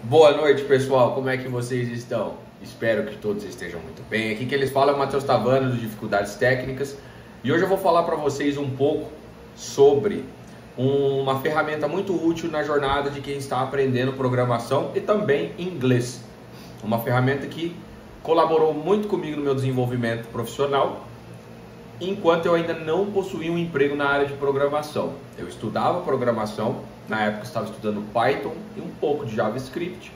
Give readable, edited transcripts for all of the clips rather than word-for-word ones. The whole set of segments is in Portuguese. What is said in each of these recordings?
Boa noite, pessoal. Como é que vocês estão? Espero que todos estejam muito bem. Aqui que eles falam é o Matheus Tavano do Dificuldades Técnicas e hoje eu vou falar para vocês um pouco sobre uma ferramenta muito útil na jornada de quem está aprendendo programação e também inglês. Uma ferramenta que colaborou muito comigo no meu desenvolvimento profissional enquanto eu ainda não possuía um emprego na área de programação. Eu estudava programação, na época estava estudando Python e um pouco de JavaScript,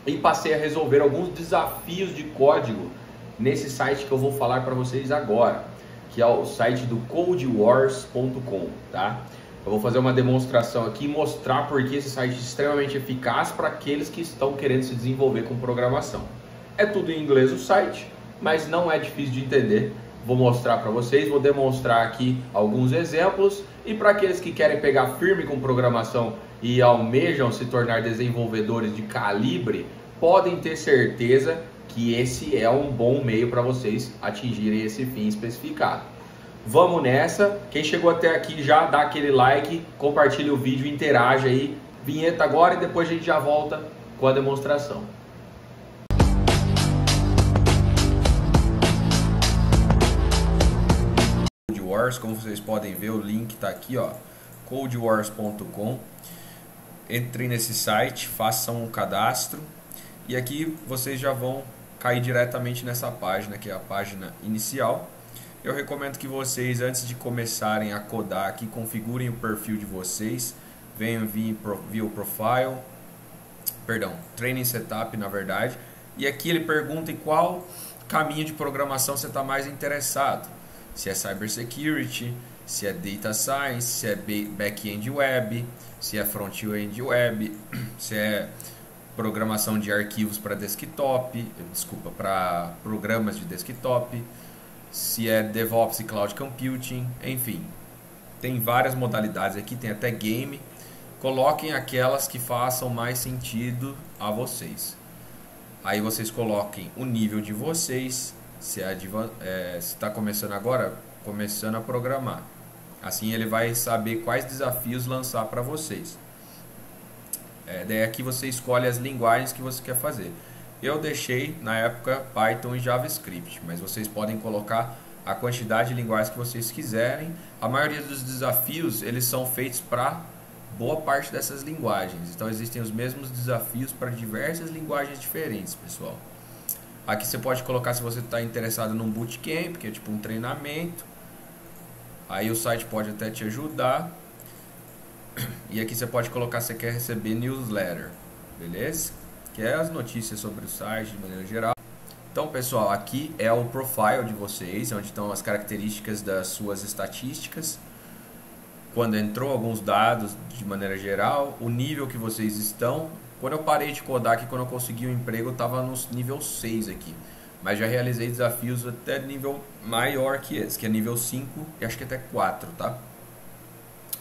e passei a resolver alguns desafios de código nesse site que eu vou falar para vocês agora, que é o site do codewars.com, tá? Eu vou fazer uma demonstração aqui e mostrar por que esse site é extremamente eficaz para aqueles que estão querendo se desenvolver com programação. É tudo em inglês o site, mas não é difícil de entender. Vou mostrar para vocês, vou demonstrar aqui alguns exemplos e para aqueles que querem pegar firme com programação e almejam se tornar desenvolvedores de calibre, podem ter certeza que esse é um bom meio para vocês atingirem esse fim especificado. Vamos nessa, quem chegou até aqui já dá aquele like, compartilha o vídeo, interage aí, vinheta agora e depois a gente já volta com a demonstração. Como vocês podem ver, o link está aqui, ó, codewars.com. Entrem nesse site, façam um cadastro e aqui vocês já vão cair diretamente nessa página, que é a página inicial. Eu recomendo que vocês, antes de começarem a codar aqui, configurem o perfil de vocês, venham via o profile, training setup, na verdade, e aqui ele pergunta em qual caminho de programação você está mais interessado. Se é cybersecurity, se é data science, se é back-end web, se é front-end web, se é programação de arquivos para desktop, para programas de desktop, se é DevOps e Cloud Computing, enfim. Tem várias modalidades aqui, tem até game. Coloquem aquelas que façam mais sentido a vocês. Aí vocês coloquem o nível de vocês. Se está começando agora, começando a programar. Assim ele vai saber quais desafios lançar para vocês. Daí aqui você escolhe as linguagens que você quer fazer. Eu deixei na época Python e JavaScript, mas vocês podem colocar a quantidade de linguagens que vocês quiserem. A maioria dos desafios eles são feitos para boa parte dessas linguagens. Então existem os mesmos desafios para diversas linguagens diferentes, pessoal. Aqui você pode colocar se você está interessado num bootcamp, que é tipo um treinamento. Aí o site pode até te ajudar. E aqui você pode colocar se você quer receber newsletter, beleza? Que é as notícias sobre o site de maneira geral. Então, pessoal, aqui é o profile de vocês, onde estão as características das suas estatísticas. Quando entrou alguns dados de maneira geral, o nível que vocês estão. Quando eu parei de codar aqui, quando eu consegui um emprego, eu estava no nível 6 aqui. Mas já realizei desafios até nível maior que esse, que é nível 5 e acho que até 4, tá?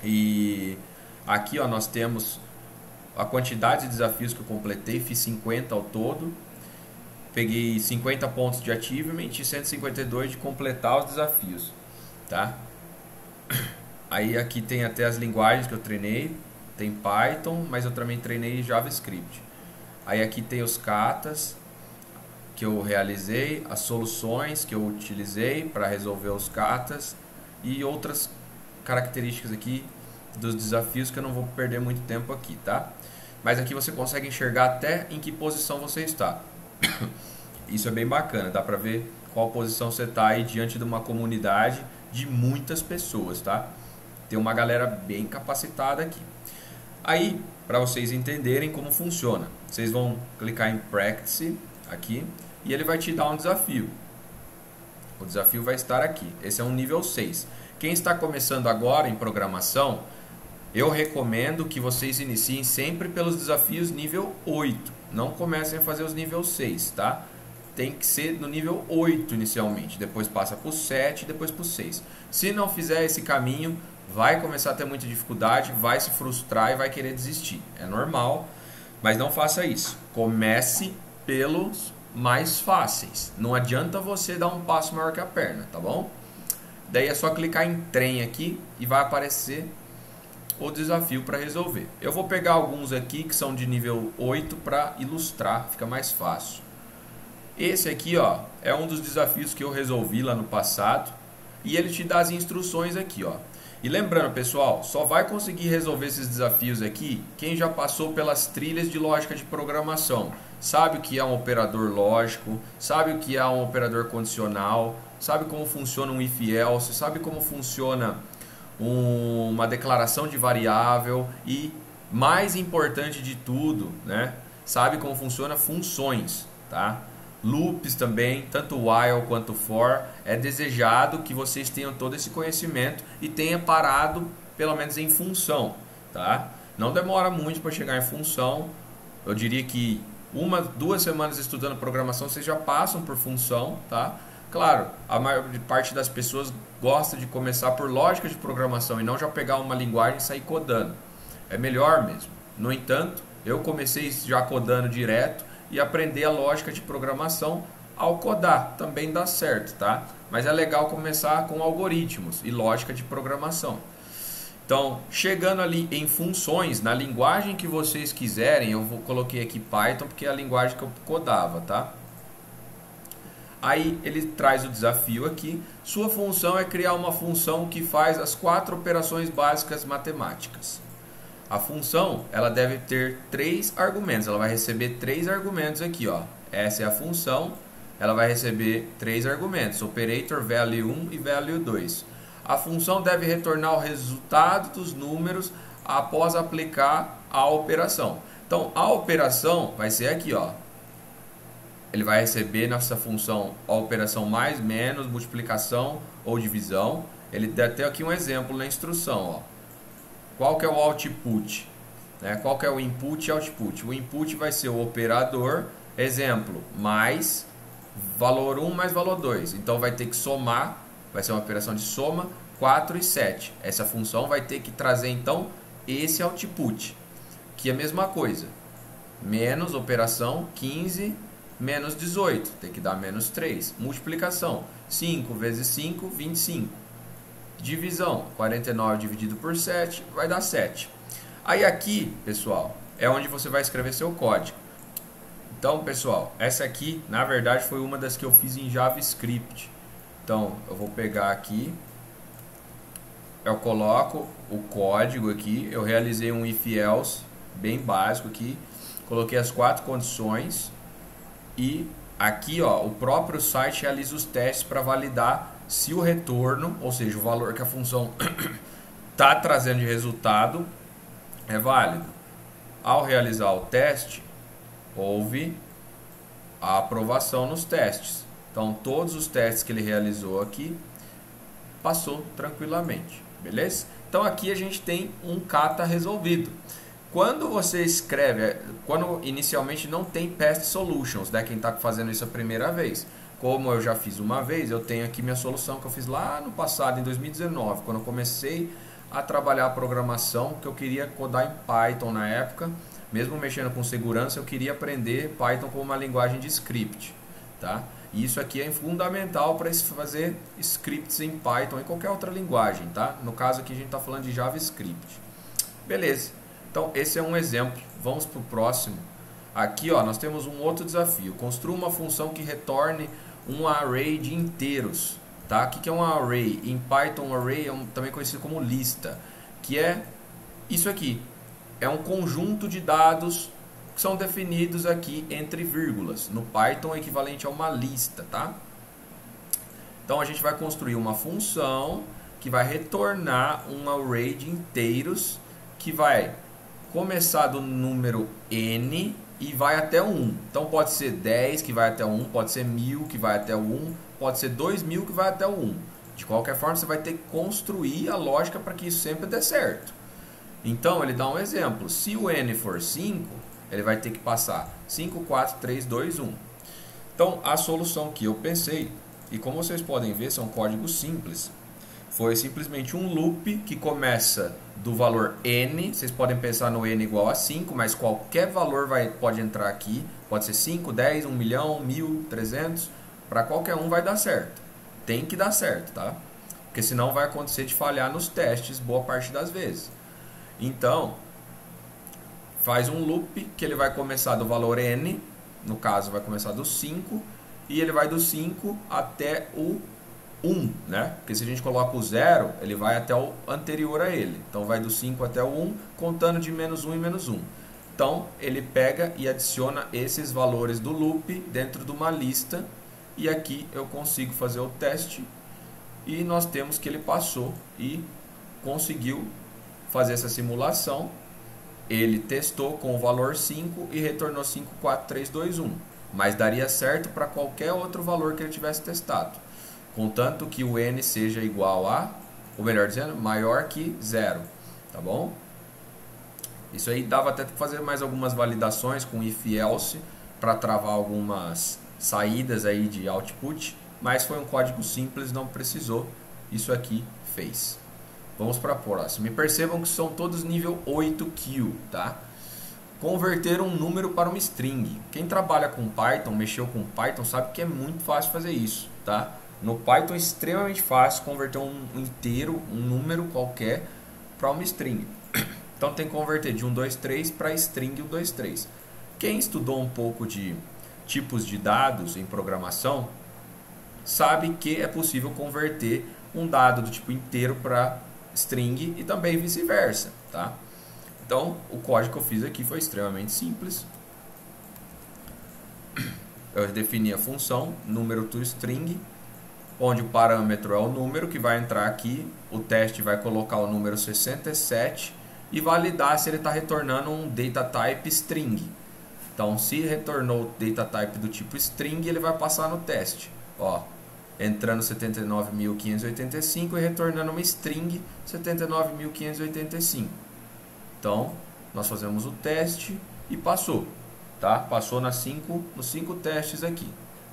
E aqui, ó, nós temos a quantidade de desafios que eu completei, fiz 50 ao todo. Peguei 50 pontos de achievement e 152 de completar os desafios, tá? Aí aqui tem até as linguagens que eu treinei. Tem Python, mas eu também treinei JavaScript. Aí aqui tem os katas que eu realizei, as soluções que eu utilizei para resolver os katas e outras características aqui dos desafios que eu não vou perder muito tempo aqui, tá? Mas aqui você consegue enxergar até em que posição você está. Isso é bem bacana, dá para ver qual posição você está aí diante de uma comunidade de muitas pessoas, tá? Tem uma galera bem capacitada aqui. Aí, para vocês entenderem como funciona, vocês vão clicar em Practice aqui e ele vai te dar um desafio. O desafio vai estar aqui. Esse é um nível 6. Quem está começando agora em programação, eu recomendo que vocês iniciem sempre pelos desafios nível 8. Não comecem a fazer os nível 6, tá? Tem que ser no nível 8 inicialmente, depois passa para o 7, depois para o 6. Se não fizer esse caminho, vai começar a ter muita dificuldade, vai se frustrar e vai querer desistir. É normal, mas não faça isso. Comece pelos mais fáceis. Não adianta você dar um passo maior que a perna, tá bom? Daí é só clicar em trem aqui e vai aparecer o desafio para resolver. Eu vou pegar alguns aqui que são de nível 8 para ilustrar, fica mais fácil. Esse aqui, ó, é um dos desafios que eu resolvi lá no passado e ele te dá as instruções aqui, ó. E lembrando, pessoal, só vai conseguir resolver esses desafios aqui quem já passou pelas trilhas de lógica de programação. Sabe o que é um operador lógico, sabe o que é um operador condicional, sabe como funciona um if-else, sabe como funciona uma declaração de variável e, mais importante de tudo, né, sabe como funciona funções, tá? Loops também, tanto while quanto for. É desejado que vocês tenham todo esse conhecimento e tenha parado pelo menos em função, tá? Não demora muito para chegar em função. Eu diria que 2 semanas estudando programação vocês já passam por função, tá? Claro, a maior parte das pessoas gosta de começar por lógica de programação e não já pegar uma linguagem e sair codando. É melhor mesmo. No entanto, eu comecei já codando direto e aprender a lógica de programação ao codar. Também dá certo, tá? Mas é legal começar com algoritmos e lógica de programação. Então, chegando ali em funções, na linguagem que vocês quiserem, coloquei aqui Python porque é a linguagem que eu codava, tá? Aí ele traz o desafio aqui. Sua função é criar uma função que faz as 4 operações básicas matemáticas. A função, ela deve ter 3 argumentos. Ela vai receber 3 argumentos aqui, ó. Essa é a função. Ela vai receber 3 argumentos: operator, value 1 e value 2. A função deve retornar o resultado dos números após aplicar a operação. Então, a operação vai ser aqui, ó. Ele vai receber nessa função a operação mais, menos, multiplicação ou divisão. Ele dá até aqui um exemplo na instrução, ó. Qual que é o output? Né? Qual que é o input e output? O input vai ser o operador, exemplo, mais valor 1 mais valor 2. Então vai ter que somar, vai ser uma operação de soma, 4 e 7. Essa função vai ter que trazer então esse output, que é a mesma coisa. Menos operação 15 menos 18, tem que dar menos 3. Multiplicação, 5 vezes 5, 25. Divisão, 49 dividido por 7, vai dar 7. Aí aqui, pessoal, é onde você vai escrever seu código. Então, pessoal, essa aqui, na verdade, foi uma das que eu fiz em JavaScript. Então, eu vou pegar aqui, eu coloco o código aqui, eu realizei um if-else bem básico aqui, coloquei as 4 condições e aqui, ó, o próprio site realiza os testes para validar se o retorno, ou seja, o valor que a função está trazendo de resultado, é válido. Ao realizar o teste, houve a aprovação nos testes. Então, todos os testes que ele realizou aqui, passou tranquilamente. Beleza? Então, aqui a gente tem um kata resolvido. Quando você escreve, quando inicialmente não tem past solutions, né? Quem está fazendo isso a primeira vez. Como eu já fiz uma vez, eu tenho aqui minha solução que eu fiz lá no passado, em 2019, quando eu comecei a trabalhar a programação, que eu queria codar em Python na época, mesmo mexendo com segurança, eu queria aprender Python como uma linguagem de script, tá? E isso aqui é fundamental para fazer scripts em Python, em qualquer outra linguagem, tá? No caso aqui a gente está falando de JavaScript. Beleza, então esse é um exemplo, vamos para o próximo. Aqui, ó, nós temos um outro desafio, construa uma função que retorne um array de inteiros, tá? O que é um array? Em Python, um array é também conhecido como lista, que é isso aqui. É um conjunto de dados que são definidos aqui entre vírgulas. No Python é equivalente a uma lista, tá? Então a gente vai construir uma função que vai retornar um array de inteiros que vai começar do número n e vai até o 1. Então pode ser 10 que vai até o 1, pode ser 1000 que vai até o 1, pode ser 2000 que vai até o 1. De qualquer forma, você vai ter que construir a lógica para que isso sempre dê certo. Então ele dá um exemplo. Se o n for 5, ele vai ter que passar 5, 4, 3, 2, 1. Então a solução que eu pensei, e como vocês podem ver, são códigos simples. Foi simplesmente um loop que começa do valor n. Vocês podem pensar no n igual a 5, mas qualquer valor pode entrar aqui. Pode ser 5, 10, 1 milhão, 1000, 300. Para qualquer um vai dar certo. Tem que dar certo, tá? Porque senão vai acontecer de falhar nos testes boa parte das vezes. Então, faz um loop que ele vai começar do valor n, no caso vai começar do 5, e ele vai do 5 até o 1, né? Porque se a gente coloca o 0, ele vai até o anterior a ele. Então vai do 5 até o 1, contando de menos 1 em menos 1. Então ele pega e adiciona esses valores do loop dentro de uma lista, e aqui eu consigo fazer o teste, e nós temos que ele passou e conseguiu fazer essa simulação. Ele testou com o valor 5 e retornou 5, 4, 3, 2, 1. Mas daria certo para qualquer outro valor que ele tivesse testado, contanto que o n seja igual a, ou melhor dizendo, maior que 0. Tá bom? Isso aí dava até para fazer mais algumas validações com if else para travar algumas saídas aí de output, mas foi um código simples, não precisou. Isso aqui fez. Vamos para a próxima. E percebam que são todos nível 8Q, tá? Converter um número para uma string. Quem trabalha com Python, mexeu com Python, sabe que é muito fácil fazer isso, tá? No Python é extremamente fácil converter um inteiro, um número qualquer, para uma string. Então tem que converter de 1, 2, 3 para string 1, 2, 3. Quem estudou um pouco de tipos de dados em programação, sabe que é possível converter um dado do tipo inteiro para string e também vice-versa, tá? Então, o código que eu fiz aqui foi extremamente simples. Eu defini a função número toString, onde o parâmetro é o número que vai entrar aqui, o teste vai colocar o número 67 e validar se ele está retornando um data type string. Então, se retornou data type do tipo string, ele vai passar no teste. Ó, entrando 79.585 e retornando uma string 79.585. Então, nós fazemos o teste e passou, tá? Passou nos 5 testes aqui,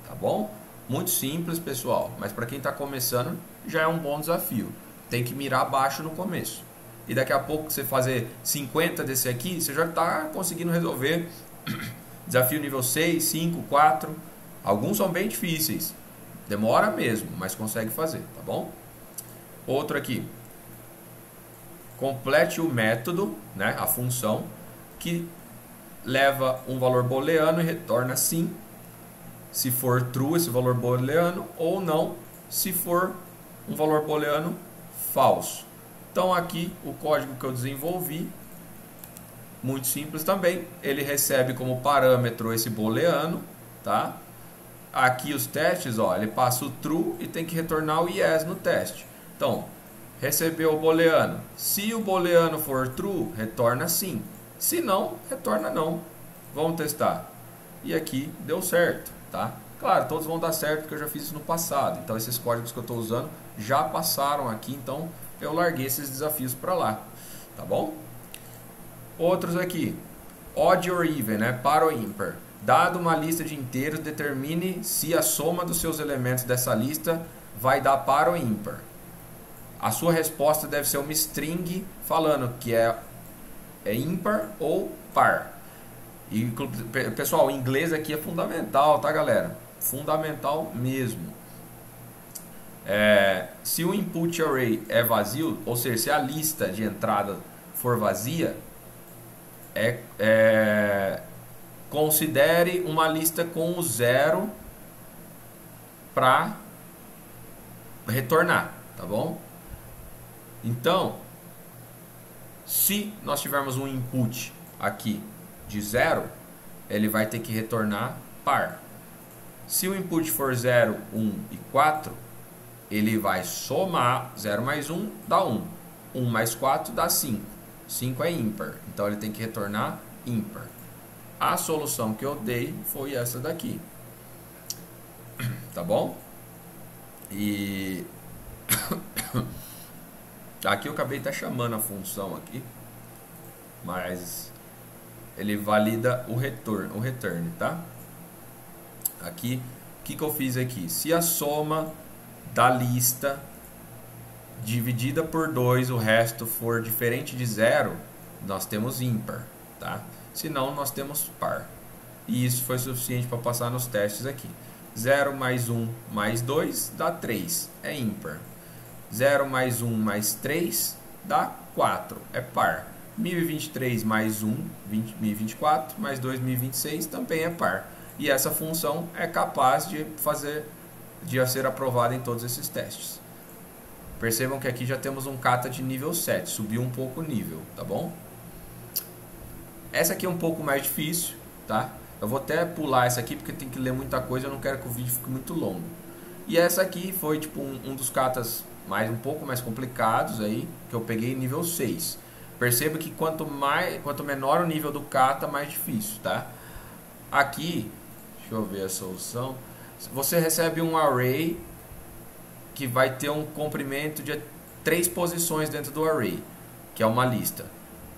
tá bom? Muito simples, pessoal, mas para quem está começando já é um bom desafio. Tem que mirar baixo no começo. E daqui a pouco você fazer 50 desse aqui, você já está conseguindo resolver desafio nível 6, 5, 4. Alguns são bem difíceis. Demora mesmo, mas consegue fazer, tá bom? Outro aqui. Complete o método, né, a função, que leva um valor booleano e retorna sim, se for true esse valor booleano, ou não, se for um valor booleano falso. Então aqui o código que eu desenvolvi, muito simples também, ele recebe como parâmetro esse booleano, tá? Aqui os testes, ó, ele passa o true e tem que retornar o yes no teste. Então, recebeu o booleano. Se o booleano for true, retorna sim. Se não, retorna não. Vamos testar. E aqui deu certo, tá? Claro, todos vão dar certo porque eu já fiz isso no passado. Então, esses códigos que eu estou usando já passaram aqui. Então, eu larguei esses desafios para lá, tá bom? Outros aqui. Odd or even, né? Par ou ímpar. Dado uma lista de inteiros, determine se a soma dos seus elementos dessa lista vai dar par ou ímpar. A sua resposta deve ser uma string falando que é ímpar ou par. E, pessoal, o inglês aqui é fundamental, tá, galera? Fundamental mesmo. Se o input array é vazio, ou seja, se a lista de entrada for vazia, considere uma lista com o 0 para retornar, tá bom? Então, se nós tivermos um input aqui de 0, ele vai ter que retornar par. Se o input for 0, 1 e 4, ele vai somar 0 mais 1 dá 1. 1 mais 4 dá 5. 5 é ímpar, então ele tem que retornar ímpar. A solução que eu dei foi essa daqui. Tá bom? E aqui eu acabei até chamando a função aqui, mas ele valida o return, tá? Aqui, o que eu fiz aqui? Se a soma da lista dividida por 2, o resto for diferente de 0, nós temos ímpar, tá? Se não, nós temos par. E isso foi suficiente para passar nos testes aqui. 0 mais 1 mais 2 dá 3, é ímpar. 0 mais 1 mais 3 dá 4, é par. 1023 mais 1, 2024, mais 2026 também é par. E essa função é capaz de ser aprovada em todos esses testes. Percebam que aqui já temos um kata de nível 7, subiu um pouco o nível, tá bom? Essa aqui é um pouco mais difícil, tá? Eu vou até pular essa aqui porque tem que ler muita coisa, eu não quero que o vídeo fique muito longo. E essa aqui foi tipo um dos katas um pouco mais complicados aí, que eu peguei nível 6. Perceba que quanto menor o nível do kata, mais difícil, tá? Aqui, deixa eu ver a solução. Você recebe um array que vai ter um comprimento de 3 posições dentro do array, que é uma lista.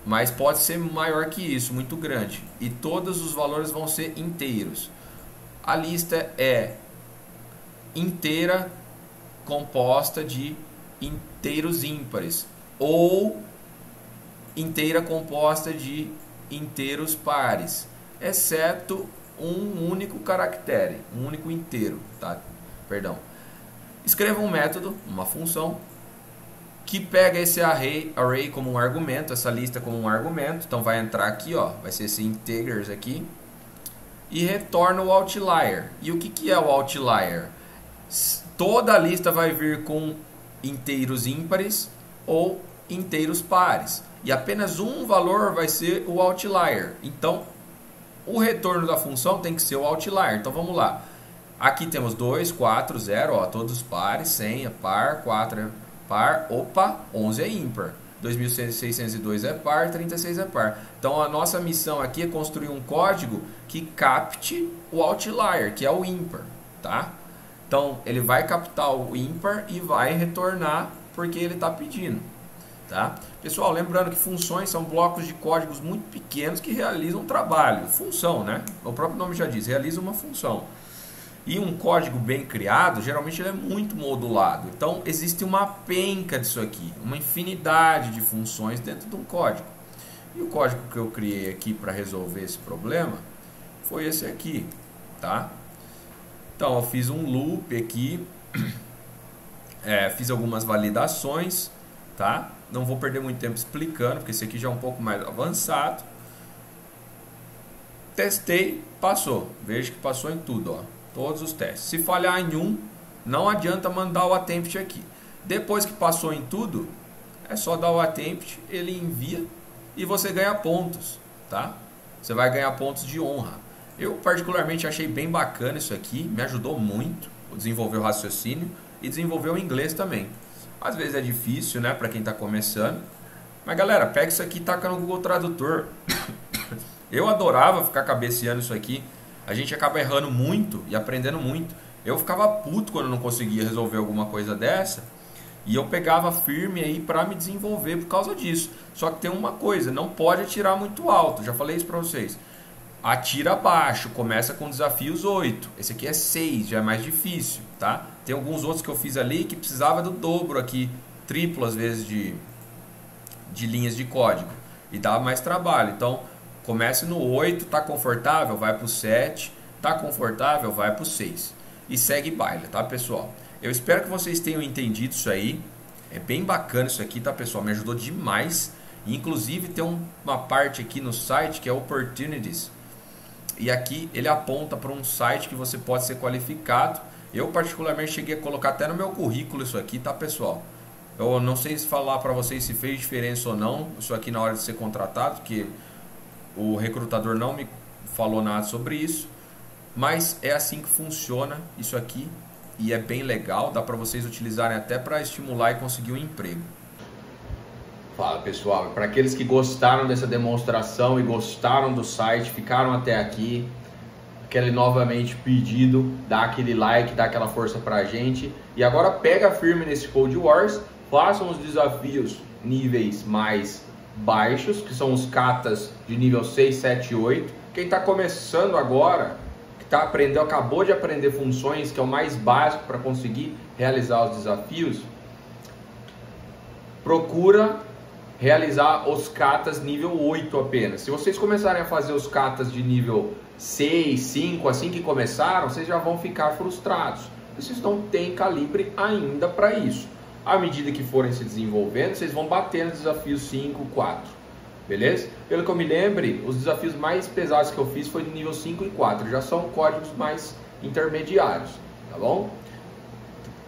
Mas pode ser maior que isso, muito grande. E todos os valores vão ser inteiros. A lista é inteira composta de inteiros ímpares ou inteira composta de inteiros pares, exceto um único caractere, um único inteiro, tá? Perdão. Escreva um método, uma função, que pega esse array como um argumento, essa lista como um argumento. Então vai entrar aqui, ó, vai ser esse integers aqui, e retorna o outlier. E o que é o outlier? Toda a lista vai vir com inteiros ímpares ou inteiros pares. E apenas um valor vai ser o outlier. Então, o retorno da função tem que ser o outlier. Então, vamos lá. Aqui temos 2, 4, 0, ó, todos pares, 100 é par, 4 é par, opa, 11 é ímpar. 2602 é par, 36 é par. Então, a nossa missão aqui é construir um código que capte o outlier, que é o ímpar, tá? Então, ele vai captar o ímpar e vai retornar porque ele está pedindo, tá? Pessoal, lembrando que funções são blocos de códigos muito pequenos que realizam trabalho. Função, né? O próprio nome já diz, realiza uma função. E um código bem criado, geralmente ele é muito modulado. Então, existe uma penca disso aqui, uma infinidade de funções dentro de um código. E o código que eu criei aqui para resolver esse problema foi esse aqui, tá? Então, eu fiz um loop aqui, fiz algumas validações, tá? Não vou perder muito tempo explicando, porque esse aqui já é um pouco mais avançado. Testei, passou. Veja que passou em tudo, ó. Todos os testes. Se falhar em um, não adianta mandar o attempt aqui. Depois que passou em tudo, é só dar o attempt, ele envia e você ganha pontos, tá? Você vai ganhar pontos de honra. Eu particularmente achei bem bacana isso aqui, me ajudou muito a desenvolver o raciocínio e desenvolver o inglês também. Às vezes é difícil, né, para quem está começando. Mas galera, pega isso aqui e taca no Google Tradutor. Eu adorava ficar cabeceando isso aqui. A gente acaba errando muito e aprendendo muito. Eu ficava puto quando não conseguia resolver alguma coisa dessa. E eu pegava firme aí para me desenvolver por causa disso. Só que tem uma coisa, não pode atirar muito alto. Já falei isso para vocês. Atira baixo, começa com desafios 8. Esse aqui é 6, já é mais difícil, tá? Tem alguns outros que eu fiz ali que precisava do dobro aqui, triplo às vezes de linhas de código. E dá mais trabalho. Então, comece no 8, tá confortável, vai pro 7, tá confortável, vai pro 6. E segue baile, tá, pessoal? Eu espero que vocês tenham entendido isso aí. É bem bacana isso aqui, tá, pessoal? Me ajudou demais. Inclusive tem uma parte aqui no site que é Opportunities. E aqui ele aponta para um site que você pode ser qualificado. Eu particularmente cheguei a colocar até no meu currículo isso aqui, tá, pessoal? Eu não sei se falar para vocês se fez diferença ou não, isso aqui na hora de ser contratado, porque o recrutador não me falou nada sobre isso. Mas é assim que funciona isso aqui e é bem legal, dá para vocês utilizarem até para estimular e conseguir um emprego. Fala pessoal, para aqueles que gostaram dessa demonstração e gostaram do site, ficaram até aqui, aquele novamente pedido, dá aquele like, dá aquela força pra gente. E agora pega firme nesse Code Wars, façam os desafios níveis mais baixos, que são os katas de nível 6, 7 e 8. Quem está começando agora, que acabou de aprender funções, que é o mais básico para conseguir realizar os desafios, procura realizar os katas nível 8 apenas. Se vocês começarem a fazer os katas de nível 6, 5, assim que começaram, vocês já vão ficar frustrados. Vocês não têm calibre ainda para isso. À medida que forem se desenvolvendo, vocês vão bater no desafio 5, 4. beleza? Pelo que eu me lembre, os desafios mais pesados que eu fiz foi de nível 5 e 4, já são códigos mais intermediários, tá bom?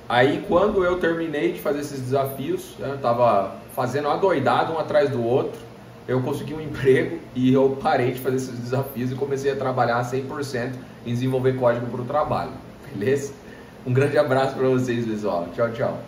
Aí quando eu terminei de fazer esses desafios, eu estava fazendo adoidado um atrás do outro, eu consegui um emprego e eu parei de fazer esses desafios e comecei a trabalhar 100% em desenvolver código para o trabalho, beleza? Um grande abraço para vocês, pessoal. Tchau, tchau.